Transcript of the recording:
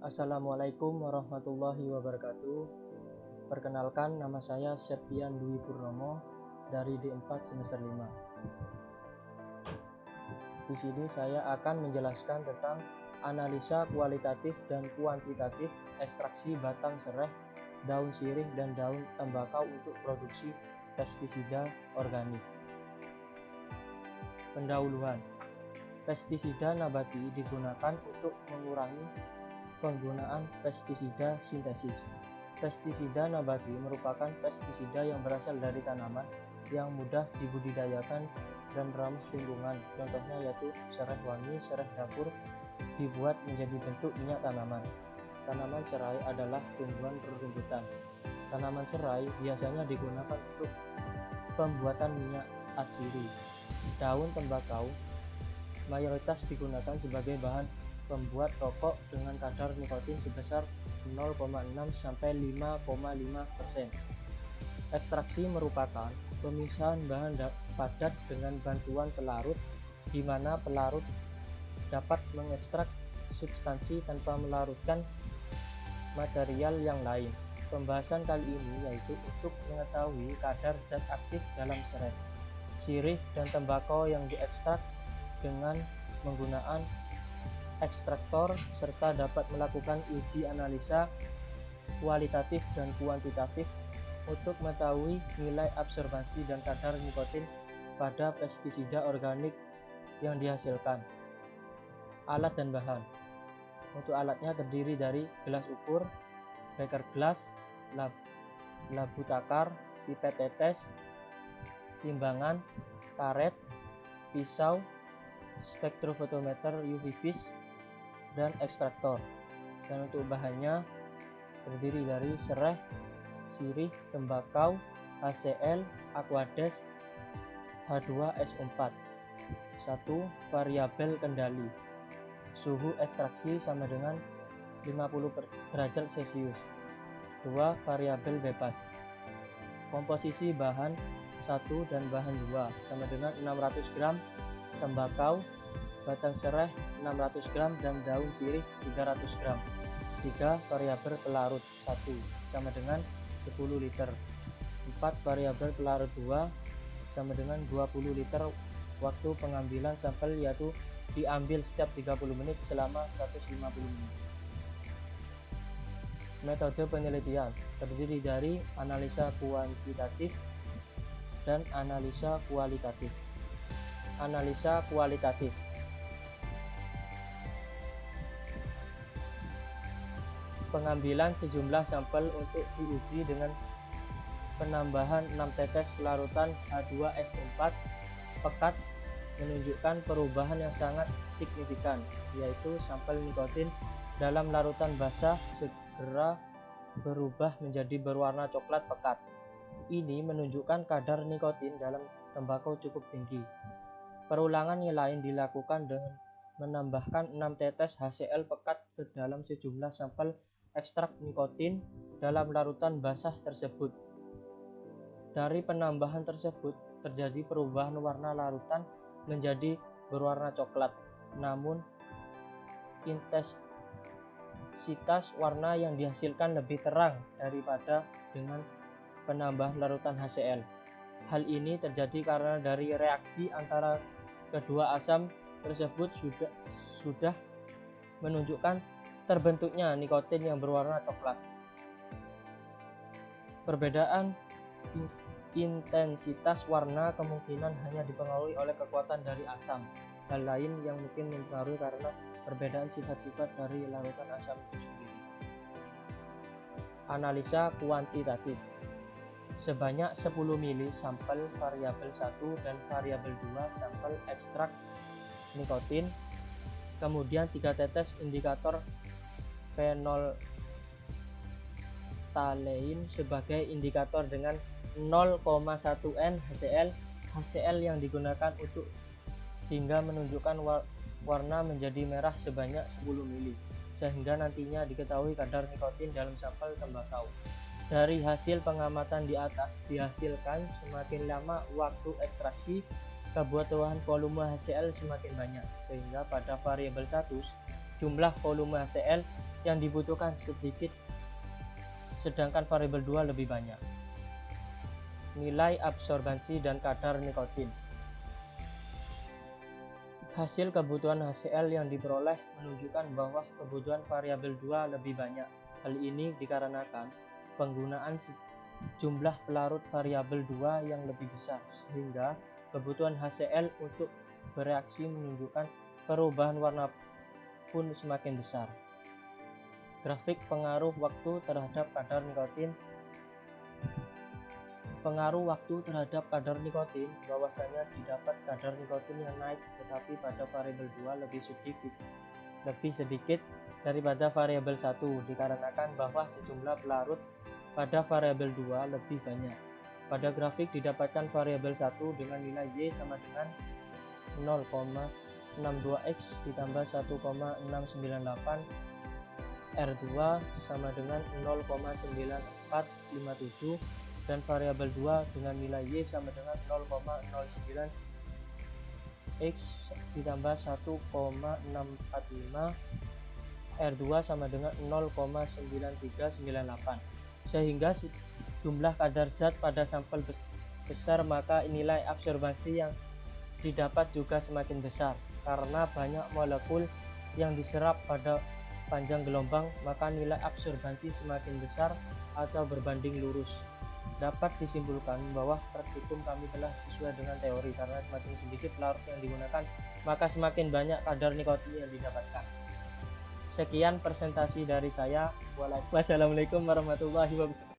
Assalamualaikum warahmatullahi wabarakatuh. Perkenalkan, nama saya Septian Dwi Purnomo dari D4 semester 5. Di sini saya akan menjelaskan tentang analisa kualitatif dan kuantitatif ekstraksi batang serai, daun sirih, dan daun tembakau untuk produksi pestisida organik. Pendahuluan. Pestisida nabati digunakan untuk mengurangi penggunaan pestisida sintesis. Pestisida nabati merupakan pestisida yang berasal dari tanaman yang mudah dibudidayakan dan ramah lingkungan. Contohnya yaitu serai wangi, serai dapur dibuat menjadi bentuk minyak tanaman. Tanaman serai adalah tumbuhan rerumputan. Tanaman serai biasanya digunakan untuk pembuatan minyak atsiri. Daun tembakau mayoritas digunakan sebagai bahan pembuat rokok dengan kadar nikotin sebesar 0,6 sampai 5,5%. Ekstraksi merupakan pemisahan bahan padat dengan bantuan pelarut, di mana pelarut dapat mengekstrak substansi tanpa melarutkan material yang lain. Pembahasan kali ini yaitu untuk mengetahui kadar zat aktif dalam serai, sirih, dan tembakau yang diekstrak dengan menggunakan ekstraktor, serta dapat melakukan uji analisa kualitatif dan kuantitatif untuk mengetahui nilai absorbasi dan kadar nikotin pada pestisida organik yang dihasilkan. Alat dan bahan. Untuk alatnya terdiri dari gelas ukur, beker gelas, labu takar, pipet tetes, timbangan, karet, pisau, spektrofotometer UV vis, dan ekstraktor. Dan untuk bahannya terdiri dari serai, sirih, tembakau, HCl, Aquades, H2SO4. 1. Variabel kendali. Suhu ekstraksi sama dengan 50 derajat Celcius. 2. Variabel bebas. Komposisi bahan 1 dan bahan 2 sama dengan 600 gram tembakau, batang serai 600 gram, dan daun sirih 300 gram. 3. Variabel pelarut 1 sama dengan 10 liter. 4. Variabel pelarut 2 sama dengan 20 liter. Waktu pengambilan sampel yaitu diambil setiap 30 menit selama 150 menit. Metode penelitian terdiri dari analisa kuantitatif dan analisa kualitatif. Analisa kualitatif. Pengambilan sejumlah sampel untuk diuji dengan penambahan 6 tetes larutan H2SO4 pekat menunjukkan perubahan yang sangat signifikan, yaitu sampel nikotin dalam larutan basah segera berubah menjadi berwarna coklat pekat. Ini menunjukkan kadar nikotin dalam tembakau cukup tinggi. Perulangan yang lain dilakukan dengan menambahkan 6 tetes HCl pekat ke dalam sejumlah sampel ekstrak nikotin dalam larutan basah tersebut. Dari penambahan tersebut terjadi perubahan warna larutan menjadi berwarna coklat, namun intensitas warna yang dihasilkan lebih terang daripada dengan penambahan larutan HCl. Hal ini terjadi karena dari reaksi antara kedua asam tersebut sudah menunjukkan terbentuknya nikotin yang berwarna coklat. Perbedaan intensitas warna kemungkinan hanya dipengaruhi oleh kekuatan dari asam. Hal lain yang mungkin mempengaruhi karena perbedaan sifat-sifat dari larutan asam itu sendiri. Analisa kuantitatif. Sebanyak 10 mili sampel variabel 1 dan variabel 2 sampel ekstrak nikotin, kemudian 3 tetes indikator phenolphthalein sebagai indikator dengan 0,1 N HCl. HCl yang digunakan untuk hingga menunjukkan warna menjadi merah sebanyak 10 mili, sehingga nantinya diketahui kadar nikotin dalam sampel tembakau. Dari hasil pengamatan di atas dihasilkan semakin lama waktu ekstraksi, kebutuhan volume HCl semakin banyak, sehingga pada variabel 1 jumlah volume HCl yang dibutuhkan sedikit sedangkan variabel 2 lebih banyak. Nilai absorbansi dan kadar nikotin. Hasil kebutuhan HCl yang diperoleh menunjukkan bahwa kebutuhan variabel 2 lebih banyak. Hal ini dikarenakan penggunaan jumlah pelarut variabel 2 yang lebih besar, sehingga kebutuhan HCl untuk bereaksi menunjukkan perubahan warna pun semakin besar. Grafik pengaruh waktu terhadap kadar nikotin. Pengaruh waktu terhadap kadar nikotin bahwasanya didapat kadar nikotin yang naik tetapi pada variabel 2 lebih sedikit daripada variabel 1 dikarenakan bahwa sejumlah pelarut pada variabel 2 lebih banyak. Pada grafik didapatkan variabel 1 dengan nilai Y sama dengan 0,62X ditambah 1,698, R2 sama dengan 0,9457, dan variabel 2 dengan nilai Y sama dengan 0,09X ditambah 1,645, R2 sama dengan 0,9398, sehingga jumlah kadar zat pada sampel besar, maka nilai absorbansi yang didapat juga semakin besar. Karena banyak molekul yang diserap pada panjang gelombang, maka nilai absorbansi semakin besar atau berbanding lurus. Dapat disimpulkan bahwa praktikum kami telah sesuai dengan teori, karena semakin sedikit pelarut yang digunakan, maka semakin banyak kadar nikotin yang didapatkan. Sekian presentasi dari saya. Wassalamualaikum warahmatullahi wabarakatuh.